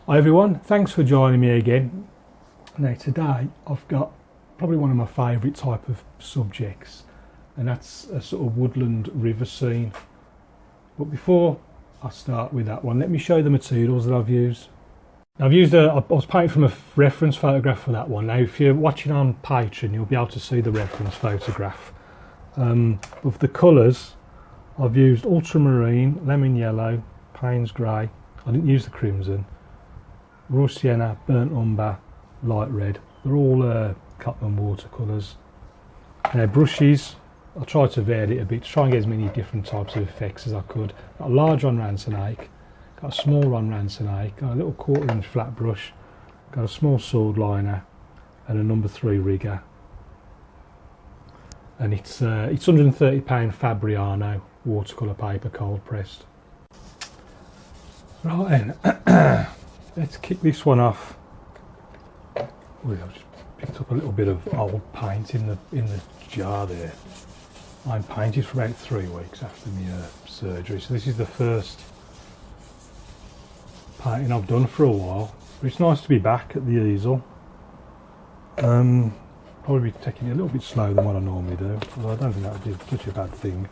Hi everyone, thanks for joining me again. Now today I've got probably one of my favourite type of subjects, and that's a sort of woodland river scene. But before I start with that one, let me show you the materials that I've used. I was painting from a reference photograph for that one. Now if you're watching on Patreon you'll be able to see the reference photograph. Of the colours I've used ultramarine, lemon yellow, Payne's grey, I didn't use the crimson, raw sienna, burnt umber, light red. They're all Cotman watercolours. Now brushes, I tried to vary it a bit to try and get as many different types of effects as I could. Got a large on Ransonake, got a small on Ransonake, got a little 1/4 inch flat brush, got a small sword liner and a number 3 rigger. And it's £130 Fabriano watercolour paper, cold pressed. Right then, let's kick this one off. I've just picked up a little bit of old paint in the jar there. I painted for about 3 weeks after my surgery, so this is the first painting I've done for a while. But it's nice to be back at the easel. Probably be taking it a little bit slower than what I normally do, although I don't think that would be such a bad thing.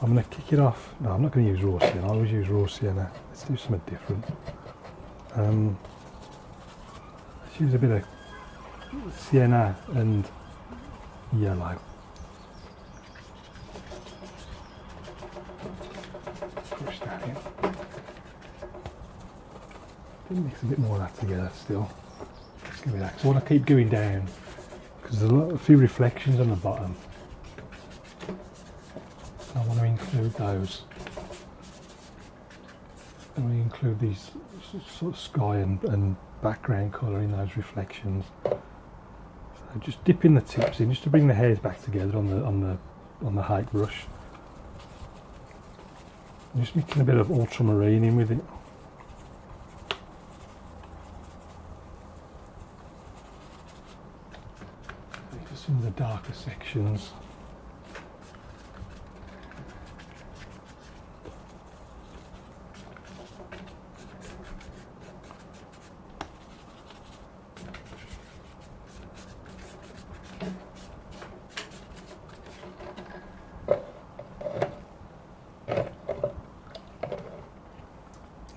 I'm going to kick it off. No, I'm not going to use raw sienna. I always use raw sienna. Let's do something different. Let's use a bit of sienna and yellow. Push that in. Mix a bit more of that together still. Let's give it that. So I want to keep going down because there's a few reflections on the bottom. I want to include those. I want to include these sort of sky and background colour in those reflections. So just dipping the tips in just to bring the hairs back together on the height brush. I'm just mixing a bit of ultramarine in with it. For some of the darker sections.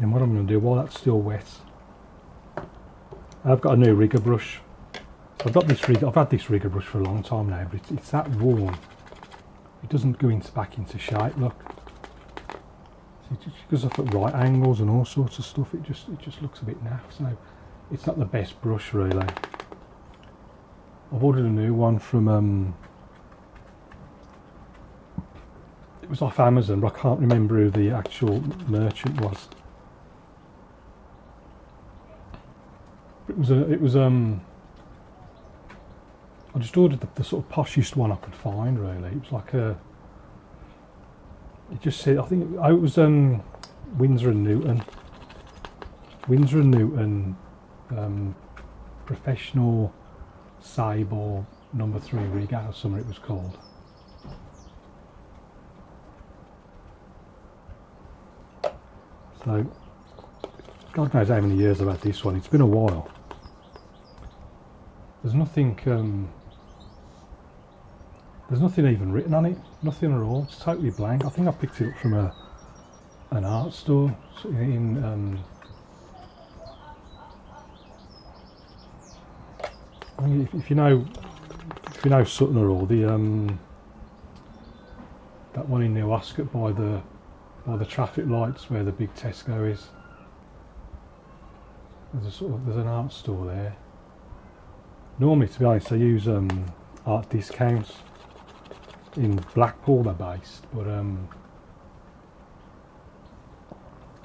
And what I'm going to do while that's still wet, I've got a new rigger brush. So I've had this rigger brush for a long time now, but it's that worn. It doesn't go back into shape. Look, it just goes off at right angles and all sorts of stuff. It just looks a bit naff. So it's not the best brush really. I've ordered a new one from it was off Amazon, but I can't remember who the actual merchant was. It was I just ordered the sort of poshest one I could find really. It was like it just said, I think it was Winsor and Newton. Winsor and Newton Professional Sable number 3 rigger or something it was called. So God knows how many years I've had this one. It's been a while. There's nothing even written on it. Nothing at all. It's totally blank. I think I picked it up from an art store in I mean, if you know Sutton or the that one in New Ascot by the traffic lights where the big Tesco is. There's an art store there. Normally, to be honest, I use art discounts in Blackpool. They're based, but and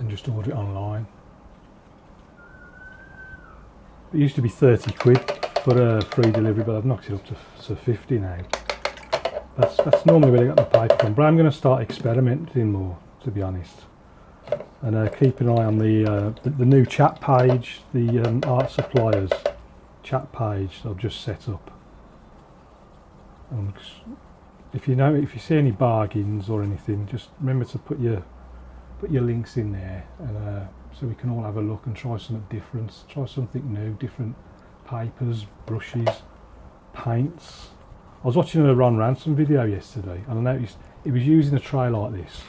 just order it online. It used to be 30 quid for free delivery, but I've knocked it up to 50 now. That's normally where I got the paper from. But I'm going to start experimenting more, to be honest, and keep an eye on the new chat page, the art suppliers chat page I've just set up. If you see any bargains or anything, just remember to put your links in there, and so we can all have a look and try something different, try something new, different papers, brushes, paints. I was watching a Ron Ransom video yesterday and I noticed he was using a tray like this.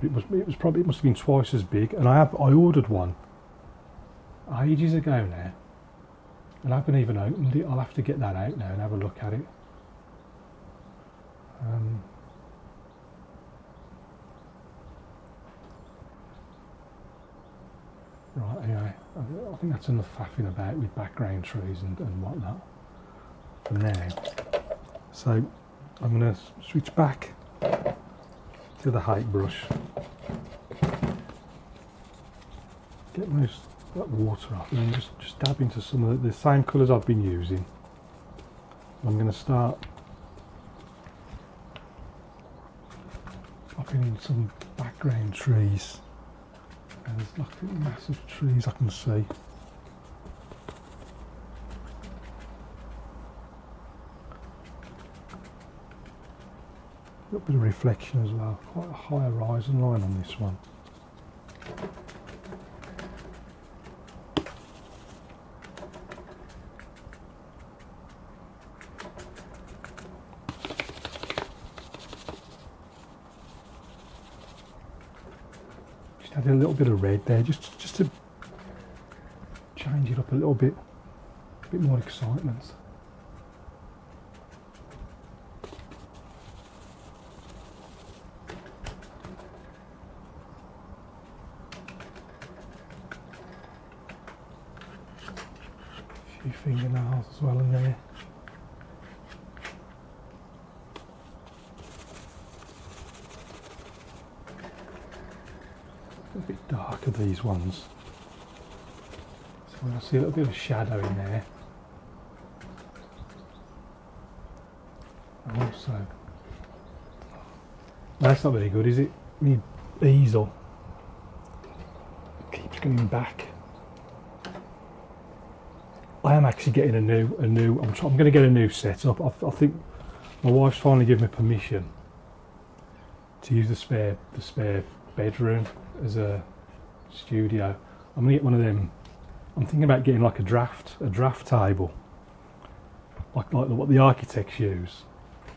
It must have been twice as big, and I ordered one ages ago now, and I haven't even opened it. I'll have to get that out now and have a look at it. Right, anyway, I think that's enough faffing about with background trees and whatnot for now. So I'm going to switch back to the height brush, get most of that water off, and then just dab into some of the same colours I've been using. I'm going to start popping in some background trees. And there's like massive trees I can see. A little bit of reflection as well, quite a high horizon line on this one. Just add a little bit of red there, just to change it up a little bit, a bit more excitement. Few fingernails as well in there. A bit darker, these ones, so I see a little bit of shadow in there. And also, that's not very good, is it? My easel keeps coming back. I am actually getting a new. I'm going to get a new setup. I think my wife's finally given me permission to use the spare bedroom as a studio. I'm going to get one of them. I'm thinking about getting like a draft table, like what the architects use.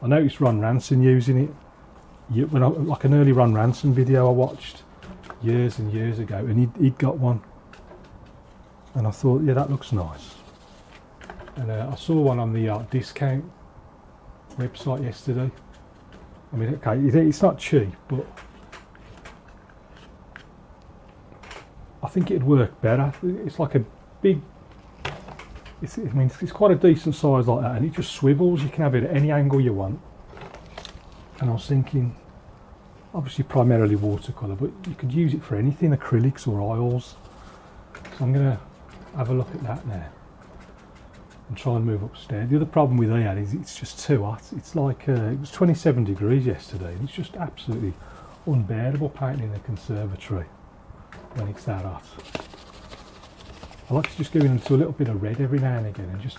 I noticed Ron Ransom using it. Like an early Ron Ransom video I watched years and years ago, and he'd got one, and I thought, yeah, that looks nice. And I saw one on the Art Discount website yesterday. I mean, okay, it's not cheap, but I think it'd work better. It's like a big, it's quite a decent size like that, and it just swivels. You can have it at any angle you want. And I was thinking, obviously primarily watercolour, but you could use it for anything, acrylics or oils. So I'm going to have a look at that now and try and move upstairs. The other problem with that is it's just too hot. It's like, it was 27 degrees yesterday, and it's just absolutely unbearable painting in the conservatory when it's that hot. I like to just go into a little bit of red every now and again, and just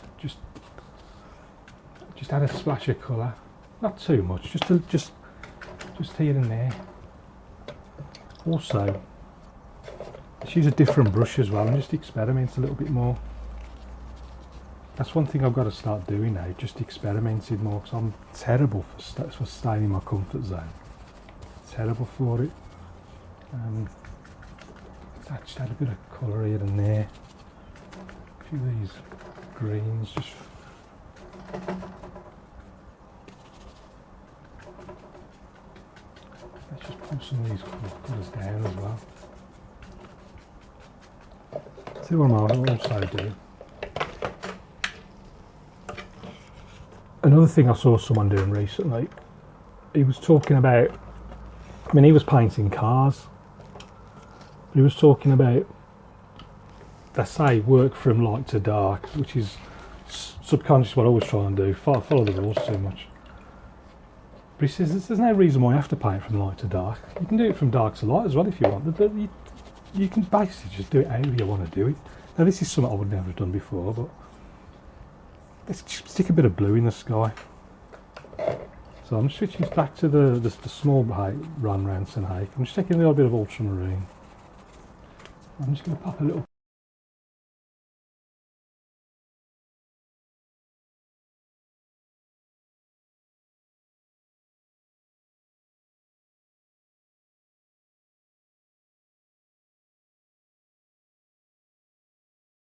add a splash of colour. Not too much, just here and there. Also, just use a different brush as well and just experiment a little bit more. That's one thing I've got to start doing now, just experimenting more, because I'm terrible for staying in my comfort zone. Terrible for it. Just add a bit of colour here and there. A few of these greens, just let's just pull some of these colours down as well. See what I'll also do. Another thing I saw someone doing recently, he was talking about, I mean, he was painting cars. He was talking about, they say, work from light to dark, which is subconscious what I always try and do, follow the rules too much. But he says there's no reason why you have to paint from light to dark. You can do it from dark to light as well if you want. You can basically just do it however you want to do it. Now this is something I would never have done before, but let's just stick a bit of blue in the sky. So I'm switching back to the small height Ron Ransom height. I'm just taking a little bit of ultramarine. I'm just going to pop a little